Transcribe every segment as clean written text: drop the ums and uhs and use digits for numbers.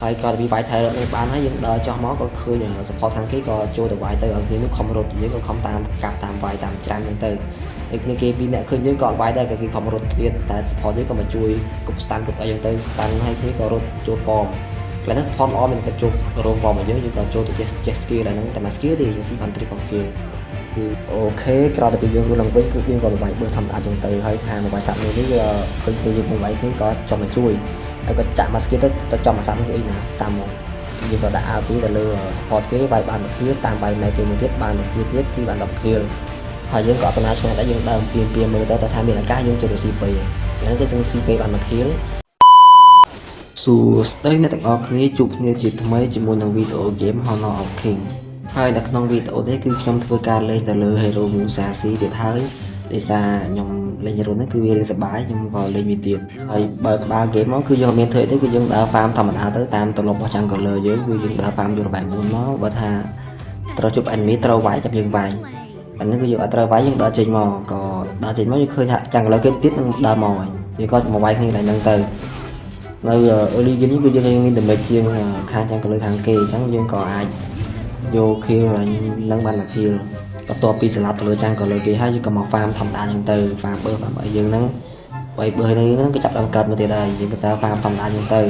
ហើយក៏វាវាយថែរត់នឹងបានហើយយើងដើរចោះមកក៏ឃើញ support ខាងគេក៏ចូលទៅវាយទៅឲ្យគ្នានោះខំរត់យើងក៏ខំតាមកាប់តាមវាយតាមច្រាំហ្នឹងទៅហើយគ្នាគេពីរអ្នកឃើញយើងក៏វាយដែរក៏គេខំរត់ទៀតតែ support យើងក៏មកជួយគប់ stand គប់អីហ្នឹងទៅ stand ហើយគ្នាក៏រត់ចូលប៉មកន្លែងហ្នឹង support ល្អមានក៏ជប់រងប៉មកយើងក៏ចូលទៅចេះ skill ដែរហ្នឹងតែមក skill ទេយើងស៊ីបាន trick ของ skill គឺអូខេក្រោយទៅពីយើងរស់ឡើងវិញគឺយើងក៏វាយបើធម្មតាចឹងទៅហើយខាងវាយសាប់នេះវាឃើញគេយើងវាយគ្នាក៏ចង់មកជួយហើយក៏ចាក់មក skill ទៅចង់មកសាប់នេះអីណាសាំមកយើងក៏ដាក់ RP ទៅលើ support គេវាយបាន1 kill តាមវាយ make គេមួយទៀតបាន1 kill ទៀតគឺបាន10 kill ហើយយើងក៏អត់ណាឆ្ងាយដែរយើងដើមពៀនមើលទៅថាមានឱកាសយើងចូលទៅ CP ហ្នឹងគឺសឹង CP បាន1 kill សួស្តីអ្នកទាំងអស់គ្នាជួបគ្នាជាថ្មីជាមួយនឹងវីដេអូ game Honor of King ហើយនៅក្នុងវីដេអូនេះគឺខ្ញុំធ្វើការលេងទៅលើ Hero Musa C ទៀតហើយដោយសារខ្ញុំលេង Hero នេះគឺវារៀងសប្បាយខ្ញុំក៏លេងវាទៀតហើយបើក្បាល game មកគឺយើងមានធ្វើទេគឺយើងដើរ farm ធម្មតាទៅតាមទម្លាប់របស់ Jungler យើងគឺយើងដើរ farm យករបែប4មកបើថាត្រូវជួប enemy ត្រូវវាយចាប់យើងវាយអានេះគឺយើងអត់ត្រូវវាយយើងដើរចេញមកក៏ដើរចេញមកយើងឃើញថា Jungler គេទៀតនឹងដើរមកហើយយើងក៏មកវាយគ្នាតែហ្នឹងទៅនៅ early game នេះគឺយើងមាន damage ជាងខាង Jungler ខាងគេអញ្ចឹងយើងក៏អាចយក kill ឡើងបាន1 kill បន្ទាប់ពីស្លាប់ទៅលើ Jungler គេហើយយើងក៏មក farm ធម្មតាអញ្ចឹងទៅ farm បើដើម្បីយើងហ្នឹងបើហ្នឹងក៏ចាប់ដើមកើតមកទៀតហើយយើងក៏តើ farm ធម្មតាអញ្ចឹងទៅ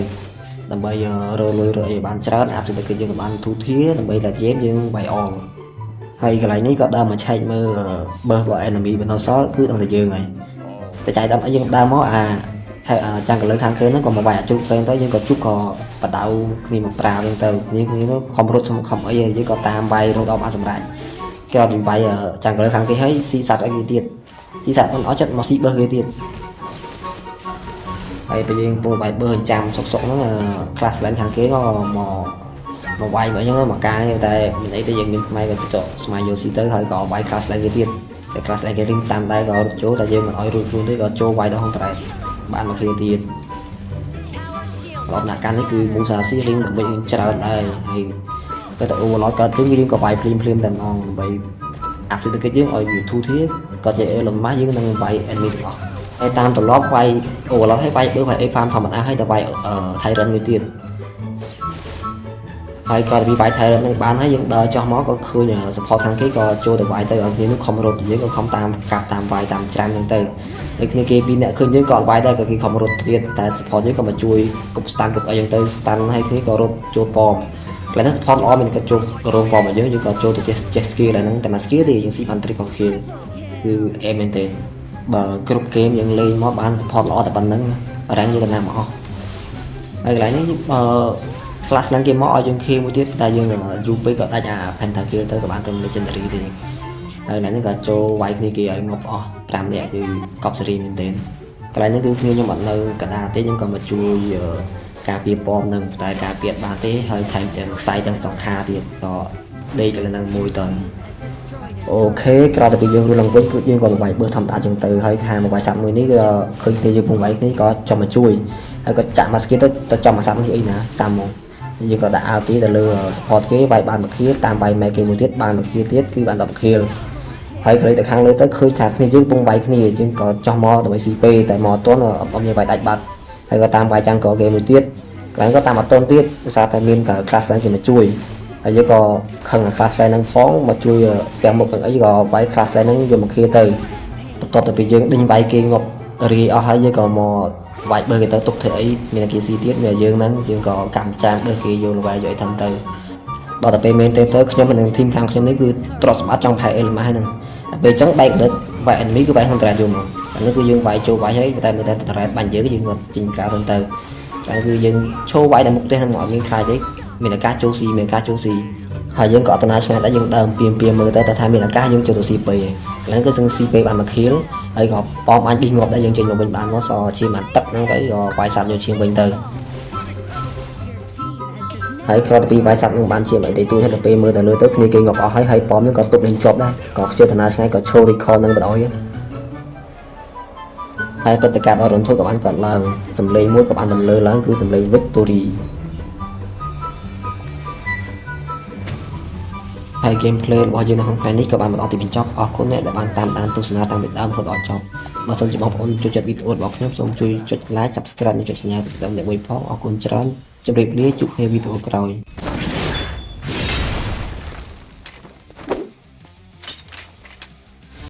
ដើម្បីរកលុយរកអីបានច្រើនអាប់ទៅគឺយើងក៏បានទូធាដើម្បីតែgameយើងវាយអងហើយកន្លែងនេះក៏ដើរមកឆែកមើលបើរបស់ enemy បន្តសល់គឺដល់តែយើងហើយតែចៃដល់យើងដើរមកចាំកលើខាងគេហ្នឹងក៏មកវាយអាជុកទៅយើងក៏ជុកក៏បដៅគ្នាមកប្រាវិញទៅគ្នានោះខំរត់ខំអីយើងក៏តាមវាយរត់ដល់បានសម្រាប់គេអត់វាយចាំកលើខាងគេហើយស៊ីសัตว์អីគេទៀតស៊ីសัตว์មិនអត់ចិត្តមកស៊ីបើគេទៀតហើយពេលយើងពោលវាយបើចាំសុកហ្នឹង class ឡើងខាងគេក៏មកវាយមកអញ្ចឹងមកកាងតែមានអីទៅយើងមានស្មៃក៏ចុះស្មៃយកស៊ីទៅហើយក៏វាយ class ឡើងគេទៀតតែ class ឡើងគេរីងតាមដែរក៏រត់ចូលតែយើងមិនអោយរួចខ្លួនទេក៏ចូលវាយដល់ហងត្រែបានមកគ្នាទៀតរកដាក់កាន់នេះគឺ Musa C រៀងដើម្បីច្រើនដែរហើយទៅ overload កើតគឺយើងក៏វាយភ្លាមតែម្ដងដើម្បីអាប់សេដ្ឋកិច្ចយើងឲ្យវាធូរធារក៏ជា Elon Musk យើងនឹងវាយ enemy ទាំងអស់ហើយតាមត្រឡប់វាយ overload ហើយវាយបើវាយ A farm ធម្មតាហើយតែវាយ Tyrant មួយទៀតហើយក៏វាយ Tyrant នឹងបានហើយយើងដើរចោះមកក៏ឃើញ support ខាងគេក៏ចូលទៅវាយទៅឲ្យគ្នានោះខំរត់យើងក៏ខំតាមកាប់តាមវាយតាមច្រាំហ្នឹងទៅហើយគ្នាគេពីរអ្នកឃើញយើងក៏វាយដែរក៏គេខំរត់ទៀតតែ support យើងក៏មកជួយគប់ stand គប់អីហ្នឹងទៅ stand ហើយគ្នាក៏រត់ចូលប៉មកន្លែងហ្នឹង support ល្អមានក៏ចូលរងប៉មកយើងក៏ចូលទៅចេះ skill ដែរហ្នឹងតែមក skill ទេយើងស៊ីបាន trick ของ skill គឺអេមែនទេបើគ្រប់ game យើងលេងមកបាន support ល្អតែប៉ុណ្្នឹងរាំងយើងក៏ណាមកអស់ហើយកន្លែងនេះclass ឡើងគេមកឲ្យយើង kill មួយទៀតតែយើងយូរពេកក៏ដាច់អា pentakill ទៅក៏បានទៅ legendary ទេហើយនេះក៏ចូលវាយគ្នាគេឲ្យងប់អស់5នាក់គឺកប់សេរីមែនទែនកន្លែងនេះគឺគ្នាខ្ញុំអត់នៅកណ្ដាលទេខ្ញុំក៏មកជួយការពារប៉មនឹងតែការពារបានទេហើយថែមទាំងខ្សែទាំងសង្ខាទៀតក៏ដេកកន្លែងហ្នឹងមួយទៅអូខេក្រោយទៅពីយើងរស់ឡើងវិញគឺយើងក៏វាយបើធម្មតាចឹងទៅហើយខាងវាយសាប់មួយនេះក៏ឃើញគ្នាយើងពងវាយគ្នាក៏ចង់មកជួយហើយក៏ចាក់មក skill ទៅចង់មកសាប់នេះអីណាសាំមកយើងក៏ដាក់ RP ទៅលើ support គេវាយបាន1 kill តាមវាយ make គេមួយទៀតបាន1 kill ទៀតគឺបាន10 kill ហើយក្រោយទៅខាងលើទៅឃើញថាគ្នាយើងពងវាយគ្នាយើងក៏ចោះមកដើម្បី CP តែមកអត់ទាន់អត់មានវាយដាច់បាត់ហើយក៏តាមវាយចាំងក៏គេមួយទៀតកន្លែងក៏តាមអត់ទាន់ទៀតដោយសារតែមាន class ឡើងគេមកជួយហើយយើងក៏ខឹង class ឡើងហ្នឹងផងមកជួយទាំងមុខទាំងអីក៏វាយ class ឡើងហ្នឹងយកមក kill ទៅបន្ទាប់ទៅពីយើងដេញវាយគេងប់រីអស់ហើយយើងក៏មកវាយបើគេទៅទុកធ្វើអីមានគេស៊ីទៀតមានយើងហ្នឹងយើងក៏កម្មចានបើគេយកលវាយយកអីថឹមទៅដល់តែពេលមែនទៅខ្ញុំមិននឹងធីមខាងខ្ញុំនេះគឺទ្រព្យសម្បត្តិចង់ផែអេលម៉ាស់ហ្នឹងតែពេលអញ្ចឹងបែកដិតវាយ enemy គឺវាយក្នុងត្រែតយំអានេះគឺយើងវាយចូលវាយហើយតែមើលតែត្រែតបាញ់យើងងត់ចេញក្រៅទៅតែគឺយើងឈោវាយតែមុខផ្ទះហ្នឹងមកយើងខ្លាចទេមានឱកាសចូលស៊ីមានឱកាសចូលស៊ីហើយយើងក៏អត់ណាឆ្ងាយដែរយើងដើមពៀមើលទៅថាមានឱកាសយើងចូលទៅស៊ីពេកហ្នឹងគឺសឹងស៊ីពេកបាន1 kill ហើយក៏ប៉មអាចប៊ីងាប់ដែរយើងចេញមកវិញបានមកសឈាមបានទឹកហ្នឹងទៅក៏វាយសាប់យកឈាមវិញទៅហើយក្រោយពីវាយសាប់នឹងបានឈាមអីទៅទួយហើយទៅពេលមើលទៅលើទៅគ្នាគេងាប់អស់ហើយប៉មហ្នឹងក៏ទប់លេងជាប់ដែរក៏ខ្ជិលតាណាឆ្ងាយក៏ឈោ recall នឹងបដ ாய் ហើយព្រឹត្តិការណ៍អរនធុក៏បានកើតឡើងសំឡេងមួយក៏បានបន្លឺឡើងគឺសំឡេង Victory ហើយ gameplay របស់យើងនៅក្នុងថ្ងៃនេះក៏បានបន្តទីបញ្ចប់អរគុណអ្នកដែលបានតាមដានទស្សនាតាំងពីដើមរហូតដល់ចប់បើសិនជាបងប្អូនចូលចិត្តវីដេអូរបស់ខ្ញុំសូមជួយចុច like subscribe និងចុចសញ្ញាផ្កាយអ្នកមួយផងអរគុណច្រើន ជម្រាបលាជួបគ្នាវីដេអូក្រោយ